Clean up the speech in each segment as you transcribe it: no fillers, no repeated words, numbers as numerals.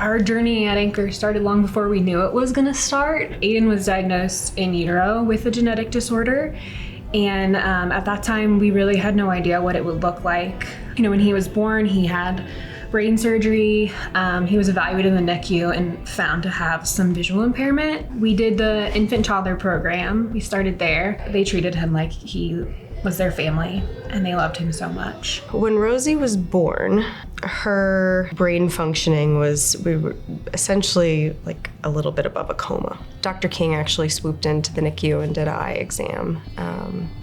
Our journey at Anchor started long before we knew it was going to start. Aiden was diagnosed in utero with a genetic disorder. And at that time, we really had no idea what it would look like. You know, when he was born, he had brain surgery. He was evaluated in the NICU and found to have some visual impairment. We did the infant toddler program. We started there. They treated him like he was their family, and they loved him so much. When Rosie was born, her brain functioning was, we were essentially like a little bit above a coma. Dr. King actually swooped into the NICU and did an eye exam.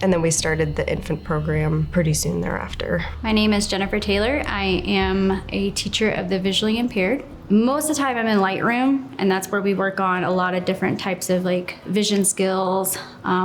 And then we started the infant program pretty soon thereafter. My name is Jennifer Taylor. I am a teacher of the visually impaired. Most of the time I'm in Lightroom, and that's where we work on a lot of different types of like vision skills,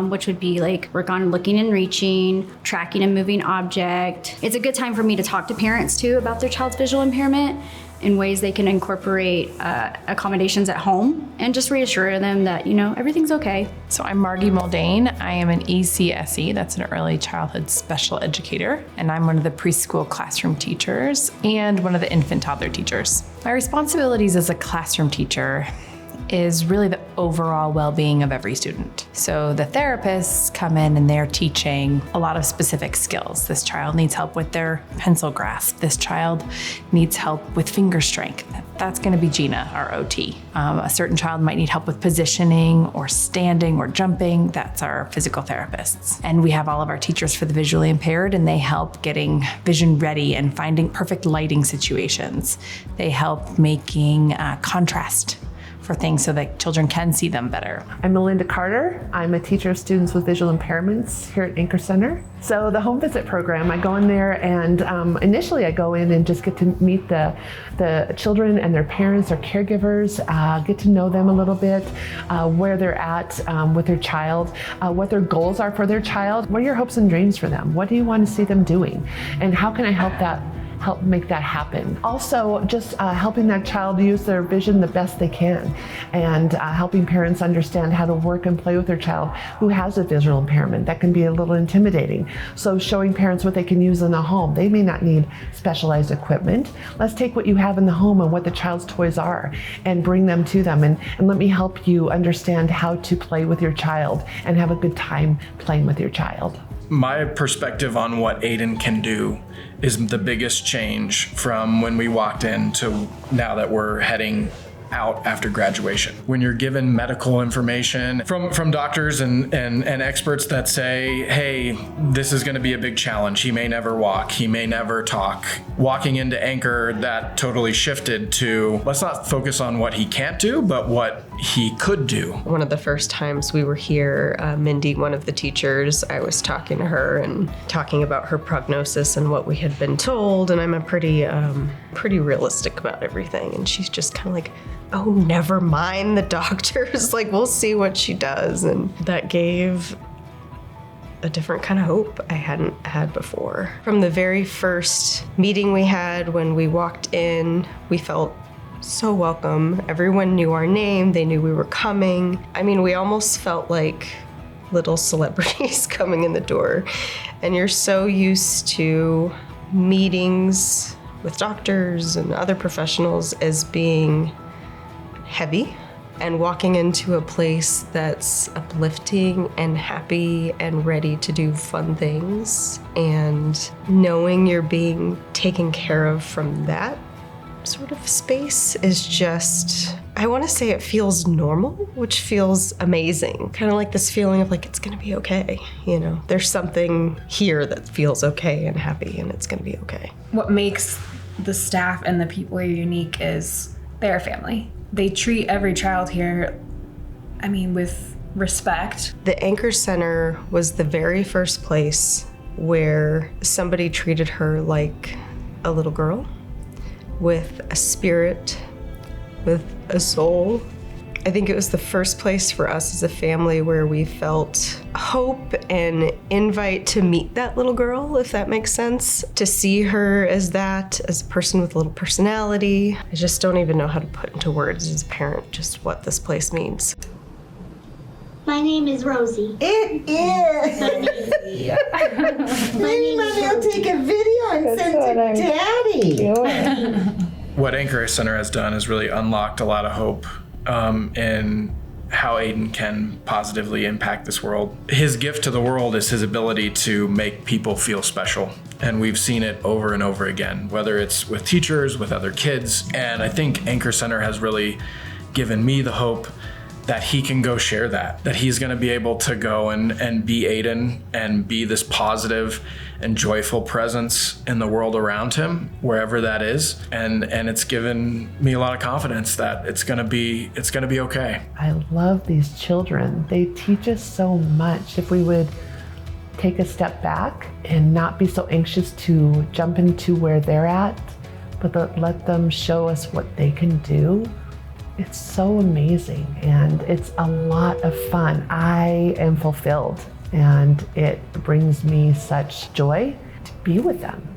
which would be like work on looking and reaching, tracking a moving object. It's a good time for me to talk to parents too about their child's visual impairment in ways they can incorporate accommodations at home and just reassure them that, you know, everything's okay. So I'm Margie Muldain. I am an ECSE, that's an early childhood special educator, and I'm one of the preschool classroom teachers and one of the infant toddler teachers. My responsibilities as a classroom teacher is really the overall well-being of every student. So the therapists come in and they're teaching a lot of specific skills. This child needs help with their pencil grasp. This child needs help with finger strength. That's going to be Gina, our OT. A certain child might need help with positioning or standing or jumping. That's our physical therapists. And we have all of our teachers for the visually impaired, and they help getting vision ready and finding perfect lighting situations. They help making contrast for things so that children can see them better. I'm Melinda Carter. I'm a teacher of students with visual impairments here at Anchor Center. So the home visit program, I go in there and initially I go in and just get to meet the children and their parents or caregivers, get to know them a little bit, where they're at with their child, what their goals are for their child. What are your hopes and dreams for them? What do you want to see them doing? And how can I help make that happen? Also, just helping that child use their vision the best they can, and helping parents understand how to work and play with their child who has a visual impairment. That can be a little intimidating. So showing parents what they can use in the home. They may not need specialized equipment. Let's take what you have in the home and what the child's toys are and bring them to them, and let me help you understand how to play with your child and have a good time playing with your child. My perspective on what Aiden can do is the biggest change from when we walked in to now that we're heading out after graduation. When you're given medical information from doctors and experts that say, hey, this is going to be a big challenge. He may never walk. He may never talk. Walking into Anchor, that totally shifted to, let's not focus on what he can't do, but what he could do. One of the first times we were here, Mindy, one of the teachers, I was talking to her and talking about her prognosis and what we had been told, and I'm a pretty realistic about everything, and she's just kind of like, oh, never mind the doctors, like, we'll see what she does. And that gave a different kind of hope I hadn't had before. From the very first meeting we had, when we walked in, we felt so welcome. Everyone knew our name, they knew we were coming. I mean, we almost felt like little celebrities coming in the door. And you're so used to meetings with doctors and other professionals as being heavy, and walking into a place that's uplifting and happy and ready to do fun things, and knowing you're being taken care of from that sort of space is just, I want to say it feels normal, which feels amazing. Kind of like this feeling of like, it's going to be okay. You know, there's something here that feels okay and happy, and it's going to be okay. What makes the staff and the people here unique is they're a family. They treat every child here, I mean, with respect. The Anchor Center was the very first place where somebody treated her like a little girl, with a spirit, with a soul. I think it was the first place for us as a family where we felt hope and invite to meet that little girl, if that makes sense. To see her as that, as a person with a little personality. I just don't even know how to put into words as a parent just what this place means. My name is Rosie. It is. Maybe Mommy will take a video and send it to Daddy. what Anchor Center has done is really unlocked a lot of hope in how Aiden can positively impact this world. His gift to the world is his ability to make people feel special. And we've seen it over and over again, whether it's with teachers, with other kids. And I think Anchor Center has really given me the hope that he can go share that he's going to be able to go and be Aiden and be this positive and joyful presence in the world around him, wherever that is. And it's given me a lot of confidence that it's going to be okay. I love these children. They teach us so much. If we would take a step back and not be so anxious to jump into where they're at, but let them show us what they can do. It's so amazing, and it's a lot of fun. I am fulfilled, and it brings me such joy to be with them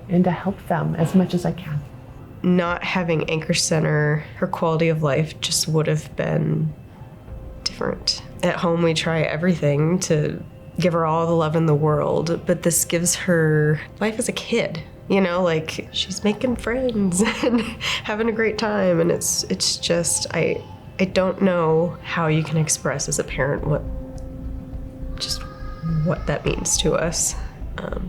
and to help them as much as I can. Not having Anchor Center, her quality of life just would have been different. At home, we try everything to give her all the love in the world, but this gives her life as a kid. You know, like she's making friends and having a great time. And it's just, I don't know how you can express as a parent what that means to us,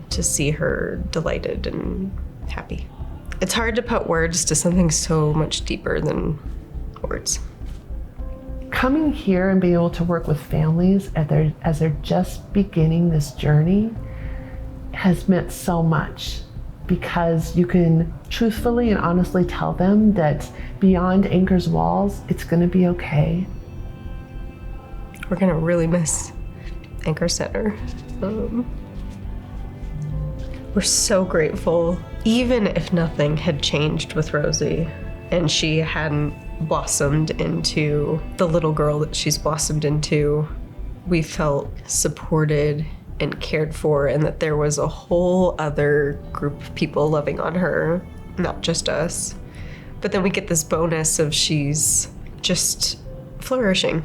to see her delighted and happy. It's hard to put words to something so much deeper than words. Coming here and being able to work with families as they're just beginning this journey has meant so much. Because you can truthfully and honestly tell them that beyond Anchor's walls, it's going to be okay. We're going to really miss Anchor Center. We're so grateful. Even if nothing had changed with Rosie and she hadn't blossomed into the little girl that she's blossomed into, we felt supported and cared for, and that there was a whole other group of people loving on her, not just us. But then we get this bonus of she's just flourishing.